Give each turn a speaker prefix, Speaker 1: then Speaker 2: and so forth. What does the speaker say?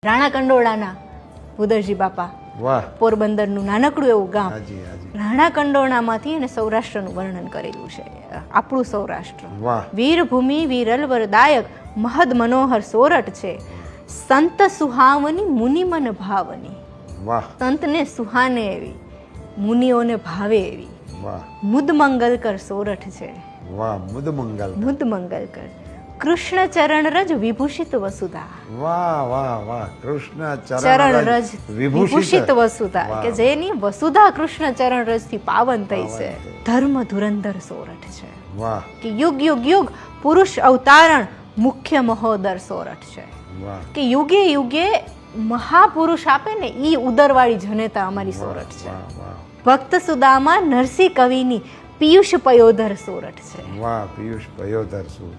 Speaker 1: રાણા કંડોળાના ભૂદરજી બાપા,
Speaker 2: વાહ,
Speaker 1: પોરબંદરનું નાનકડું એવું ગામ.
Speaker 2: હાજી હાજી,
Speaker 1: રાણા કંડોળામાંથી અને સૌરાષ્ટ્રનું વર્ણન કરેલું છે. આપણું સૌરાષ્ટ્ર
Speaker 2: વાહ,
Speaker 1: વીરભૂમિ વીરલવરદાયક મહદ મનોહર સોરઠ છે. સંત સુહાવની મુનિમન ભાવની,
Speaker 2: વાહ,
Speaker 1: સંતને સુહાને એવી, મુનિઓને ભાવે એવી
Speaker 2: વાહ,
Speaker 1: મુદ મંગલકર સોરઠ છે.
Speaker 2: વાહ, મુદ મંગલ,
Speaker 1: મુદ મંગલકર કૃષ્ણ ચરણ રજ વિભૂષિત વસુધા.
Speaker 2: વાહ વાહ વાહ, કૃષ્ણ
Speaker 1: ચરણ
Speaker 2: ચરણ
Speaker 1: રજ
Speaker 2: રજ
Speaker 1: વિભૂષિત વસુધા,
Speaker 2: વાહ,
Speaker 1: કે જેની વસુધા કૃષ્ણ ચરણ રજ થી પાવન થઈ છે.
Speaker 2: પાવન થઈ.
Speaker 1: ધર્મ ધુરંધર સોરઠ છે,
Speaker 2: વાહ
Speaker 1: કે યુગ યુગ યુગ પુરુષ અવતારણ મુખ્ય મહોદર સોરઠ છે.
Speaker 2: વાહ,
Speaker 1: કે યુગે યુગે મહાપુરુષ આપે ને ઈ ઉદરવાળી જનેતા અમારી સોરઠ છે.
Speaker 2: વાહ વાહ
Speaker 1: ભક્ત સુદામા નરસિંહ કવિની પિયુષ પયોધર સોરઠ છે.
Speaker 2: વાહ, પિયુષ પયોધર શું